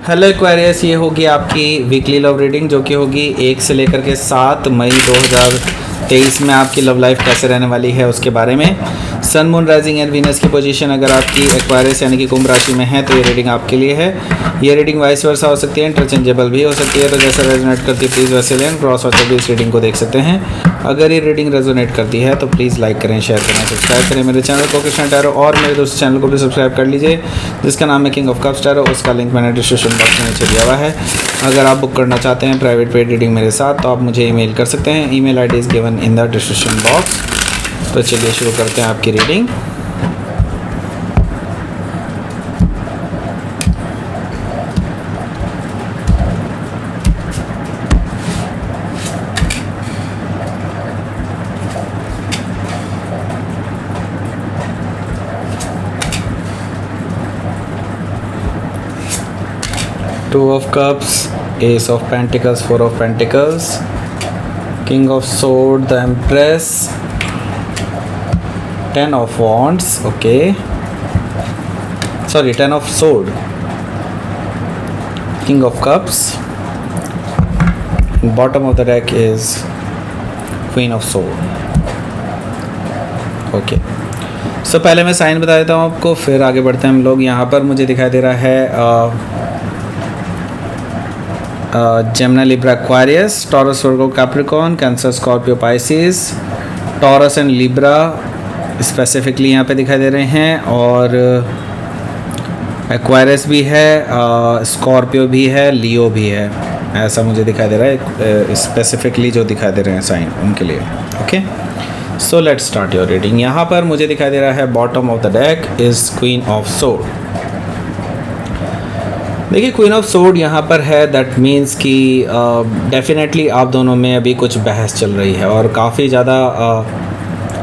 Hello Aquarius, ये होगी आपकी वीकली लव रीडिंग जो कि होगी 1 से लेकर के 7 मई 2023 में आपकी लव लाइफ कैसे रहने वाली है उसके बारे में। सन, मून, राइजिंग एंड वीनस की पोजीशन अगर आपकी एक्वेरियस यानी कि कुंभ राशि में है तो ये रीडिंग आपके लिए है। ये रीडिंग वाइस वर्सा हो सकती है, इंटरचेंजेबल भी हो सकती है, तो जैसे रेजोनेट करती है प्लीज़ वैसे लें। क्रॉस वाचर भी इस रीडिंग को देख सकते हैं। अगर ये रीडिंग रेजोनेट करती है तो प्लीज़ लाइक करें, शेयर करें, सब्सक्राइब करें मेरे चैनल को कृष्णा टैरो, और मेरे दूसरे चैनल को भी सब्सक्राइब कर लीजिए जिसका नाम है किंग ऑफ कप्स टैरो। उसका लिंक मैंने डिस्क्रिप्शन बॉक्स में नीचे दिया हुआ है। अगर आप बुक करना चाहते हैं प्राइवेट पेड रीडिंग मेरे साथ तो आप मुझे ईमेल कर सकते हैं। Email ID is given in the description box. तो चलिए शुरू करते हैं आपकी reading. Two of Cups, Ace of Pentacles, Four of Pentacles, King of Swords, the Empress, Ten of Wands, okay, sorry, Ten of Swords, King of Cups, bottom of the deck is Queen of Swords, okay. So पहले मैं sign बता देता हूँ आपको, फिर आगे बढ़ते हैं हम लोग। यहाँ पर मुझे दिखाई दे रहा है Gemini, Libra, Aquarius, taurus, Virgo, Capricorn, cancer, Scorpio, Pisces, taurus and Libra specifically यहाँ पे दिखाई दे रहे हैं, और एक्वेरियस भी है, स्कॉर्पियो भी है, लियो भी है, ऐसा मुझे दिखाई दे रहा है स्पेसिफिकली जो दिखाई दे रहे हैं साइन उनके लिए। Okay, so let's start your reading. यहाँ पर मुझे दिखाई दे रहा है bottom of the deck is queen of sword. देखिए, क्वीन ऑफ सोर्ड यहाँ पर है, दैट मीन्स कि डेफिनेटली आप दोनों में अभी कुछ बहस चल रही है और काफ़ी ज़्यादा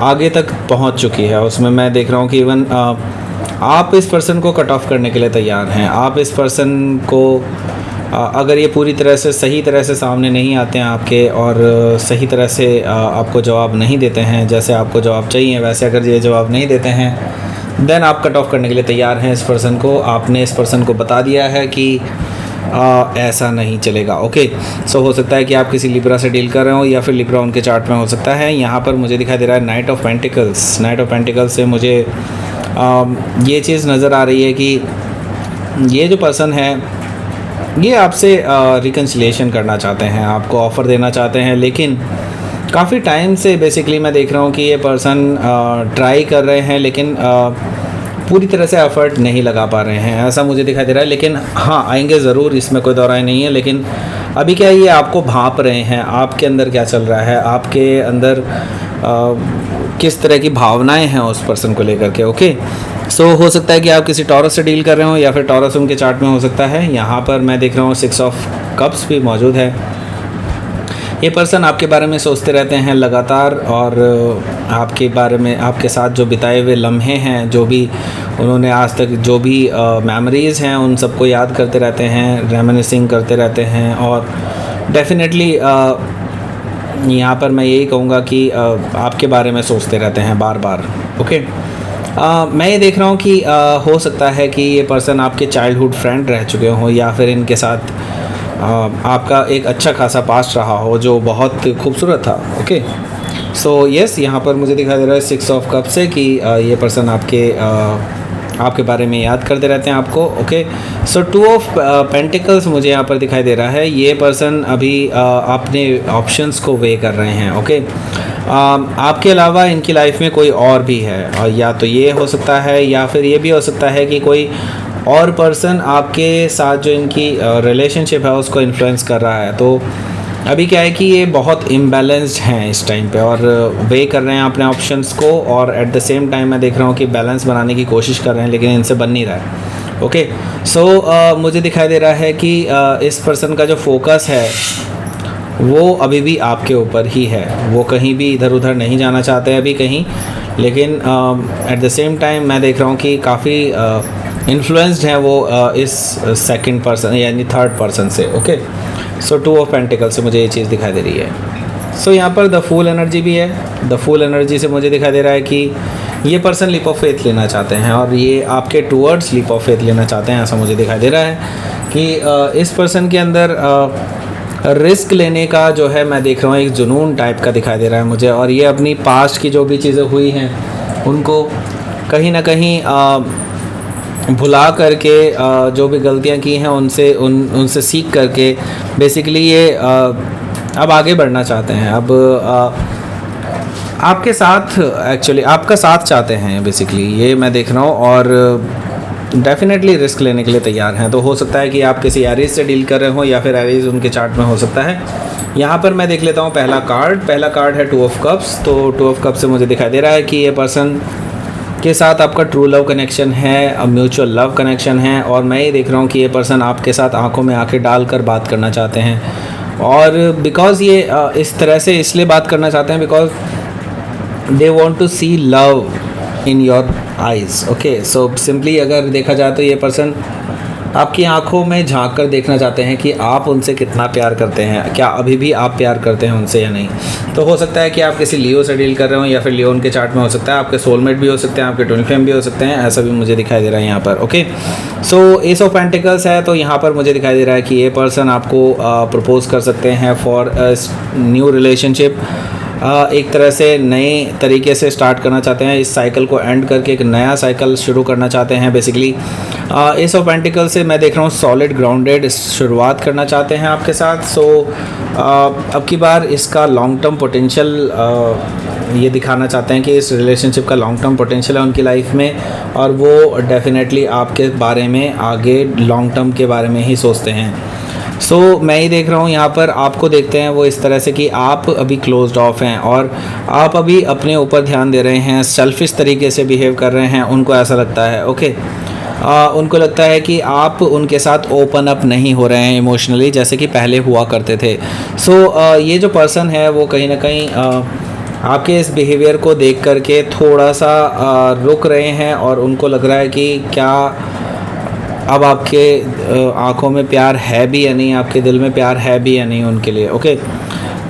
आगे तक पहुँच चुकी है। उसमें मैं देख रहा हूँ कि इवन आप इस पर्सन को कट ऑफ करने के लिए तैयार हैं। आप इस पर्सन को अगर ये पूरी तरह से सही तरह से सामने नहीं आते हैं आपके, और सही तरह से आपको जवाब नहीं देते हैं जैसे आपको जवाब चाहिए, वैसे अगर ये जवाब नहीं देते हैं देन आप कट ऑफ करने के लिए तैयार हैं इस पर्सन को। आपने इस पर्सन को बता दिया है कि ऐसा नहीं चलेगा। ओके, सो हो सकता है कि आप किसी लिब्रा से डील कर रहे हो या फिर लिब्रा उनके चार्ट में हो सकता है। यहाँ पर मुझे दिखाई दे रहा है night of pentacles. Night of pentacles से मुझे ये चीज़ नज़र आ रही है कि ये जो पर्सन है ये आपसे रिकन्सिलिएशन करना चाहते हैं, आपको ऑफ़र देना चाहते हैं, लेकिन काफ़ी टाइम से बेसिकली मैं देख रहा हूँ कि ये पर्सन ट्राई कर रहे हैं लेकिन पूरी तरह से एफर्ट नहीं लगा पा रहे हैं, ऐसा मुझे दिखाई दे रहा है। लेकिन हाँ, आएंगे ज़रूर, इसमें कोई दो राय नहीं है। लेकिन अभी क्या ये आपको भांप रहे हैं, आपके अंदर क्या चल रहा है, आपके अंदर किस तरह की भावनाएं हैं उस पर्सन को लेकर के। ओके, सो हो सकता है कि आप किसी टॉरस से डील कर रहे हो या फिर टॉरस उनके चार्ट में हो सकता है। यहाँ पर मैं देख रहा हूँ 6 ऑफ कप्स भी मौजूद है। ये पर्सन आपके बारे में सोचते रहते हैं लगातार, और आपके बारे में, आपके साथ जो बिताए हुए लम्हे हैं, जो भी उन्होंने आज तक जो भी मेमोरीज़ हैं उन सबको याद करते रहते हैं, रेमिनिसिंग करते रहते हैं। और डेफिनेटली यहाँ पर मैं यही कहूँगा कि आपके बारे में सोचते रहते हैं बार बार। ओके, मैं ये देख रहा हूँ कि हो सकता है कि ये पर्सन आपके चाइल्डहुड फ्रेंड रह चुके हों या फिर इनके साथ आपका एक अच्छा खासा पास्ट रहा हो जो बहुत खूबसूरत था। ओके, सो यस, यहाँ पर मुझे दिखाई दे रहा है 6 ऑफ कप से कि ये पर्सन आपके बारे में याद करते रहते हैं आपको। ओके, सो 2 ऑफ पेंटिकल्स मुझे यहाँ पर दिखाई दे रहा है। ये पर्सन अभी अपने ऑप्शंस को वे कर रहे हैं। ओके, आपके अलावा इनकी लाइफ में कोई और भी है, और या तो ये हो सकता है या फिर ये भी हो सकता है कि कोई और पर्सन आपके साथ जो इनकी रिलेशनशिप है उसको इन्फ्लुएंस कर रहा है। तो अभी क्या है कि ये बहुत इम्बैलेंस्ड हैं इस टाइम पे, और वे कर रहे हैं अपने ऑप्शंस को, और एट द सेम टाइम मैं देख रहा हूँ कि बैलेंस बनाने की कोशिश कर रहे हैं लेकिन इनसे बन नहीं रहा है। ओके, सो मुझे दिखाई दे रहा है कि इस पर्सन का जो फोकस है वो अभी भी आपके ऊपर ही है। वो कहीं भी इधर उधर नहीं जाना चाहते अभी कहीं, लेकिन एट द सेम टाइम मैं देख रहा हूँ कि काफ़ी इन्फ्लुएंस्ड हैं वो इस सेकंड पर्सन यानी थर्ड पर्सन से। ओके, सो 2 ऑफ पेंटिकल से मुझे ये चीज़ दिखाई दे रही है। सो यहाँ पर द फूल एनर्जी भी है। द फूल एनर्जी से मुझे दिखाई दे रहा है कि ये पर्सन लीप ऑफ फेथ लेना चाहते हैं और ये आपके टूवर्ड्स लीप ऑफ फेथ लेना चाहते हैं, ऐसा मुझे दिखाई दे रहा है कि इस पर्सन के अंदर रिस्क लेने का जो है मैं देख रहा हूँ एक जुनून टाइप का दिखाई दे रहा है मुझे। और ये अपनी पास्ट की जो भी चीज़ें हुई हैं उनको कहीं ना कहीं भुला करके जो भी गलतियाँ की हैं उनसे सीख करके बेसिकली ये अब आगे बढ़ना चाहते हैं। अब आपके साथ एक्चुअली आपका साथ चाहते हैं बेसिकली, ये मैं देख रहा हूँ। और डेफिनेटली रिस्क लेने के लिए तैयार हैं। तो हो सकता है कि आप किसी एरीज से डील कर रहे हो या फिर एरीज उनके चार्ट में हो सकता है। यहाँ पर मैं देख लेता हूँ पहला कार्ड है 2 ऑफ कप्स। तो 2 ऑफ कप्स से मुझे दिखाई दे रहा है कि ये पर्सन के साथ आपका ट्रू लव कनेक्शन है, म्यूचुअल लव कनेक्शन है। और मैं ये देख रहा हूँ कि ये पर्सन आपके साथ आंखों में आंखें डालकर बात करना चाहते हैं। और बिकॉज़ ये इस तरह से इसलिए बात करना चाहते हैं because they want to see love in your eyes. Okay, so simply अगर देखा जाए तो ये पर्सन आपकी आंखों में झांक कर देखना चाहते हैं कि आप उनसे कितना प्यार करते हैं, क्या अभी भी आप प्यार करते हैं उनसे या नहीं। तो हो सकता है कि आप किसी लियो से डील कर रहे हो या फिर लियो उनके चार्ट में हो सकता है, आपके सोलमेट भी हो सकते हैं, आपके ट्विन फ्लेम भी हो सकते हैं, ऐसा भी मुझे दिखाई दे रहा है यहाँ पर। Okay, so S of pentacles है। तो यहाँ पर मुझे दिखाई दे रहा है कि ये पर्सन आपको प्रपोज कर सकते हैं फॉर न्यू रिलेशनशिप। एक तरह से नए तरीके से स्टार्ट करना चाहते हैं, इस साइकिल को एंड करके एक नया साइकिल शुरू करना चाहते हैं बेसिकली। एस ऑफ पेंटिकल से मैं देख रहा हूँ सॉलिड ग्राउंडेड शुरुआत करना चाहते हैं आपके साथ। सो अब की बार इसका लॉन्ग टर्म पोटेंशियल ये दिखाना चाहते हैं कि इस रिलेशनशिप का लॉन्ग टर्म पोटेंशियल है उनकी लाइफ में, और वो डेफिनेटली आपके बारे में आगे लॉन्ग टर्म के बारे में ही सोचते हैं। सो मैं ही देख रहा हूँ यहाँ पर आपको देखते हैं वो इस तरह से कि आप अभी क्लोज्ड ऑफ हैं और आप अभी अपने ऊपर ध्यान दे रहे हैं, सेल्फिश तरीके से बिहेव कर रहे हैं। उनको ऐसा लगता है ओके, उनको लगता है कि आप उनके साथ ओपन अप नहीं हो रहे हैं इमोशनली जैसे कि पहले हुआ करते थे। सो ये जो पर्सन है वो कहीं ना कहीं आपके इस बिहेवियर को देख करके थोड़ा सा रुक रहे हैं और उनको लग रहा है कि क्या अब आपके आंखों में प्यार है भी या नहीं, आपके दिल में प्यार है भी या नहीं उनके लिए। ओके,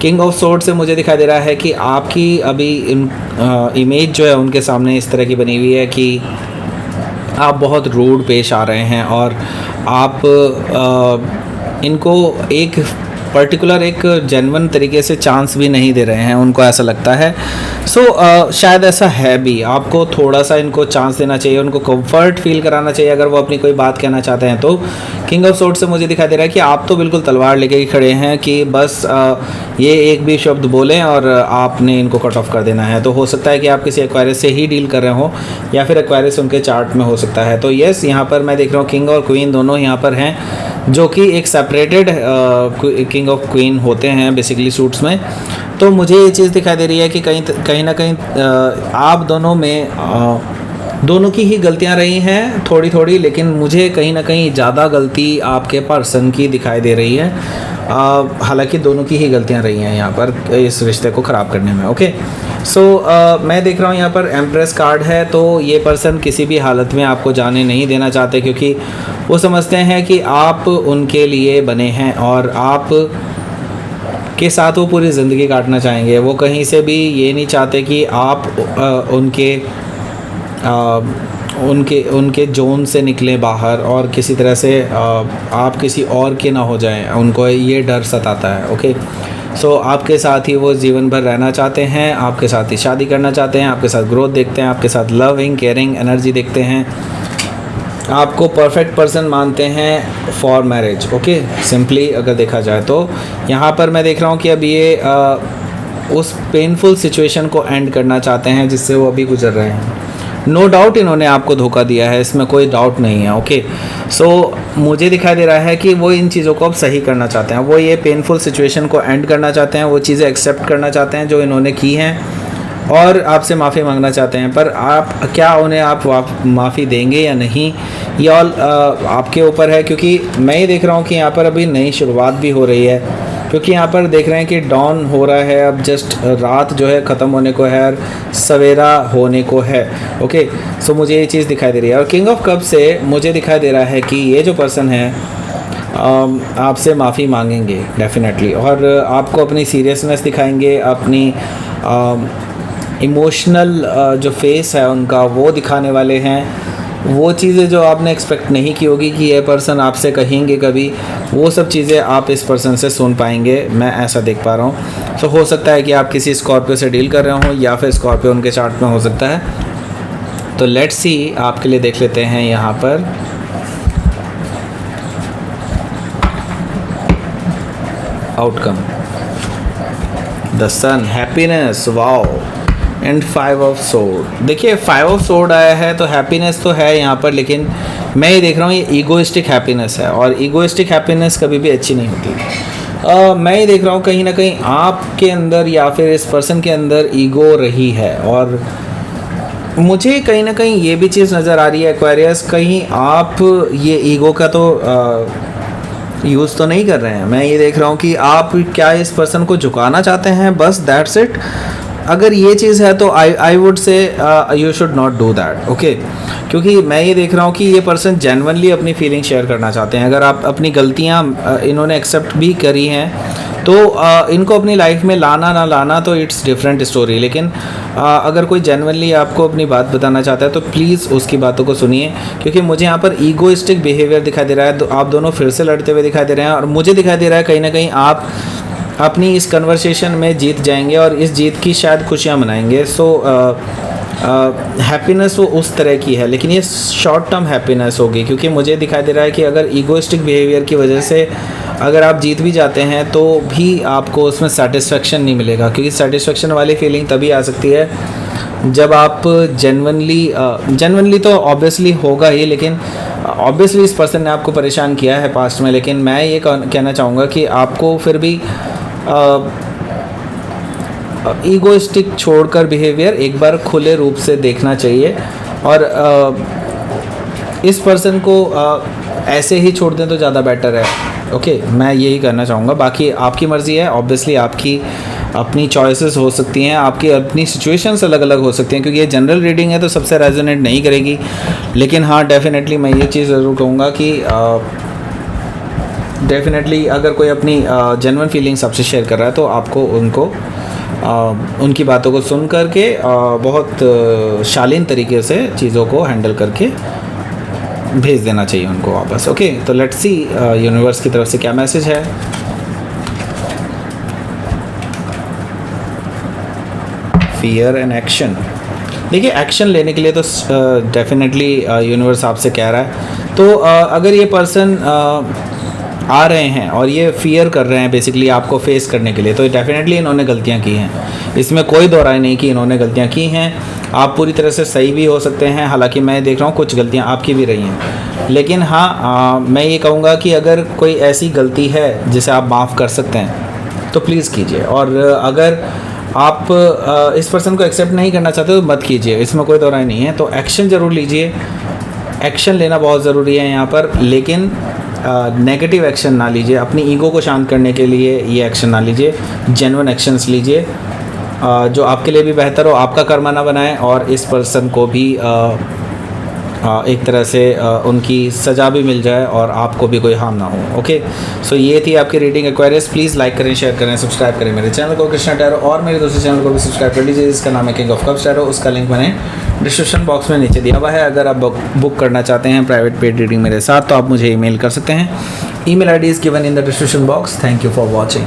किंग ऑफ सोर्ड से मुझे दिखाई दे रहा है कि आपकी अभी इमेज जो है उनके सामने इस तरह की बनी हुई है कि आप बहुत रूड पेश आ रहे हैं और आप इनको एक पर्टिकुलर एक जेन्युइन तरीके से चांस भी नहीं दे रहे हैं, उनको ऐसा लगता है। सो शायद ऐसा है भी, आपको थोड़ा सा इनको चांस देना चाहिए, उनको कंफर्ट फील कराना चाहिए अगर वो अपनी कोई बात कहना चाहते हैं तो। किंग ऑफ सोर्ड से मुझे दिखाई दे रहा है कि आप तो बिल्कुल तलवार लेके ही खड़े हैं कि बस ये एक भी शब्द बोलें और आपने इनको कट ऑफ कर देना है। तो हो सकता है कि आप किसी एक्वायरियस से ही डील कर रहे हो या फिर एक्वायरियस उनके चार्ट में हो सकता है। तो यस, यहाँ पर मैं देख रहा हूँ किंग और क्वीन दोनों यहाँ पर हैं जो कि एक सेपरेटेड किंग ऑफ क्वीन होते हैं बेसिकली सूट्स में। तो मुझे ये चीज़ दिखाई दे रही है कि कहीं ना कहीं आप दोनों में दोनों की ही गलतियां रही हैं थोड़ी थोड़ी, लेकिन मुझे कहीं ना कहीं ज़्यादा गलती आपके पर्सन की दिखाई दे रही है। हालांकि दोनों की ही गलतियां रही हैं यहाँ पर इस रिश्ते को ख़राब करने में। ओके, सो मैं देख रहा हूँ यहाँ पर एम्प्रेस कार्ड है। तो ये पर्सन किसी भी हालत में आपको जाने नहीं देना चाहते क्योंकि वो समझते हैं कि आप उनके लिए बने हैं और आप के साथ वो पूरी ज़िंदगी काटना चाहेंगे। वो कहीं से भी ये नहीं चाहते कि आप उनके जोन से निकलें बाहर और किसी तरह से आप किसी और के ना हो जाएं, उनको ये डर सताता है। ओके, सो आपके साथ ही वो जीवन भर रहना चाहते हैं, आपके साथ ही शादी करना चाहते हैं, आपके साथ ग्रोथ देखते हैं, आपके साथ लविंग केयरिंग एनर्जी देखते हैं, आपको परफेक्ट पर्सन मानते हैं फॉर मैरिज। ओके, सिंपली अगर देखा जाए तो यहाँ पर मैं देख रहा हूँ कि अब ये उस पेनफुल सिचुएशन को एंड करना चाहते हैं जिससे वो अभी गुजर रहे हैं। नो डाउट इन्होंने आपको धोखा दिया है, इसमें कोई डाउट नहीं है। ओके, सो मुझे दिखाई दे रहा है कि वो इन चीज़ों को अब सही करना चाहते हैं, वो ये पेनफुल सिचुएशन को एंड करना चाहते हैं, वो चीज़ें एक्सेप्ट करना चाहते हैं जो इन्होंने की हैं और आपसे माफ़ी मांगना चाहते हैं। पर आप क्या उन्हें आप माफ़ी देंगे या नहीं, ये ऑल आपके ऊपर है। क्योंकि मैं ही देख रहा हूँ कि यहाँ पर अभी नई शुरुआत भी हो रही है, क्योंकि यहाँ पर देख रहे हैं कि डॉन हो रहा है, अब जस्ट रात जो है ख़त्म होने को है और सवेरा होने को है। ओके, सो मुझे ये चीज़ दिखाई दे रही है। और किंग ऑफ कप से मुझे दिखाई दे रहा है कि ये जो पर्सन है आपसे माफ़ी मांगेंगे डेफिनेटली, और आपको अपनी सीरियसनेस दिखाएंगे, अपनी इमोशनल जो फेस है उनका वो दिखाने वाले हैं। वो चीज़ें जो आपने एक्सपेक्ट नहीं की होगी कि ये पर्सन आपसे कहेंगे कभी, वो सब चीज़ें आप इस पर्सन से सुन पाएंगे, मैं ऐसा देख पा रहा हूँ। तो हो सकता है कि आप किसी स्कॉर्पियो से डील कर रहे हो या फिर स्कॉर्पियो उनके चार्ट में हो सकता है। तो लेट्स सी, आपके लिए देख लेते हैं यहाँ पर outcome. The sun, happiness, wow, and 5 of sword. देखिए 5 ऑफ सोर्ड आया है तो हैप्पीनेस तो है यहाँ पर, लेकिन मैं ये देख रहा हूँ ये ईगोइस्टिक हैप्पीनेस है, और ईगोइस्टिक हैप्पीनेस कभी भी अच्छी नहीं होती। मैं ये देख रहा हूँ कहीं ना कहीं आपके अंदर या फिर इस पर्सन के अंदर ईगो रही है, और मुझे कहीं ना कहीं ये भी चीज़ नज़र आ रही है एक्वेरियस, कहीं आप ये ईगो का तो यूज़ तो नहीं कर रहे हैं। मैं ये देख रहा हूँ कि आप क्या इस पर्सन को झुकाना चाहते हैं, बस दैट्स इट। अगर ये चीज़ है तो I would say you should not do that, okay. क्योंकि मैं ये देख रहा हूँ कि ये पर्सन जेन्युइनली अपनी फीलिंग शेयर करना चाहते हैं। अगर आप अपनी गलतियाँ इन्होंने एक्सेप्ट भी करी हैं तो इनको अपनी लाइफ में लाना ना लाना तो इट्स डिफरेंट स्टोरी, लेकिन अगर कोई जेन्युइनली आपको अपनी बात बताना चाहता है तो प्लीज़ उसकी बातों को सुनिए। क्योंकि मुझे यहाँ पर ईगोइस्टिक बिहेवियर दिखाई दे रहा है, तो आप दोनों फिर से लड़ते हुए दिखाई दे रहे हैं, और मुझे दिखाई दे रहा है कहीं ना कहीं आप अपनी इस कन्वर्सेशन में जीत जाएंगे और इस जीत की शायद खुशियाँ मनाएंगे। सो हैप्पीनेस वो उस तरह की है, लेकिन ये शॉर्ट टर्म हैप्पीनेस होगी, क्योंकि मुझे दिखाई दे रहा है कि अगर ईगोइस्टिक बिहेवियर की वजह से अगर आप जीत भी जाते हैं तो भी आपको उसमें सेटिस्फेक्शन नहीं मिलेगा। क्योंकि सेटिस्फेक्शन वाली फीलिंग तभी आ सकती है जब आप जेन्युइनली तो ऑब्वियसली होगा ही, लेकिन ऑब्वियसली इस पर्सन ने आपको परेशान किया है पास्ट में, लेकिन मैं ये कहना चाहूँगा कि आपको फिर भी ईगोइस्टिक छोड़कर बिहेवियर एक बार खुले रूप से देखना चाहिए, और इस पर्सन को ऐसे ही छोड़ दें तो ज़्यादा बेटर है, ओके। मैं यही करना चाहूँगा, बाकी आपकी मर्ज़ी है। ऑब्वियसली आपकी अपनी चॉइसेस हो सकती हैं, आपकी अपनी सिचुएशंस अलग अलग हो सकती हैं, क्योंकि ये जनरल रीडिंग है तो सबसे रेजोनेट नहीं करेगी। लेकिन हाँ, डेफिनेटली मैं ये चीज़ ज़रूर कहूँगा कि डेफिनेटली अगर कोई अपनी जेन्युइन फीलिंग्स आपसे शेयर कर रहा है तो आपको उनको उनकी बातों को सुन करके बहुत शालीन तरीके से चीज़ों को हैंडल करके भेज देना चाहिए उनको वापस, ओके। तो लेट्स सी यूनिवर्स की तरफ से क्या मैसेज है। Fear and action. देखिए एक्शन लेने के लिए तो डेफिनेटली यूनिवर्स आपसे कह रहा है। तो अगर ये पर्सन आ रहे हैं और ये फियर कर रहे हैं बेसिकली आपको फेस करने के लिए, तो डेफिनेटली इन्होंने गलतियां की हैं, इसमें कोई दो राय नहीं कि इन्होंने गलतियां की हैं। आप पूरी तरह से सही भी हो सकते हैं, हालांकि मैं देख रहा हूँ कुछ गलतियां आपकी भी रही हैं, लेकिन हाँ मैं ये कहूँगा कि अगर कोई ऐसी गलती है जिसे आप माफ़ कर सकते हैं तो प्लीज़ कीजिए, और अगर आप इस पर्सन को एक्सेप्ट नहीं करना चाहते तो मत कीजिए, इसमें कोई दो राय नहीं है। तो एक्शन ज़रूर लीजिए, एक्शन लेना बहुत ज़रूरी है यहाँ पर, लेकिन नेगेटिव एक्शन ना लीजिए। अपनी ईगो को शांत करने के लिए ये एक्शन ना लीजिए, जेन्युइन एक्शंस लीजिए जो आपके लिए भी बेहतर हो, आपका कर्मा ना बनाए और इस पर्सन को भी एक तरह से उनकी सज़ा भी मिल जाए और आपको भी कोई हार्म ना हो, ओके। सो ये थी आपकी रीडिंग एक्वेरियस। प्लीज़ लाइक करें, शेयर करें, सब्सक्राइब करें मेरे चैनल को कृष्णा टैरो, और मेरे दूसरे चैनल को भी सब्सक्राइब कर लीजिए जिसका नाम है किंग ऑफ कप्स टैरो। उसका लिंक मैंने डिस्क्रिप्शन बॉक्स में नीचे दिया हुआ है। अगर आप बुक करना चाहते हैं प्राइवेट पेड रीडिंग मेरे साथ तो आप मुझे ईमेल कर सकते हैं। Email ID is given in the description box. Thank you for watching.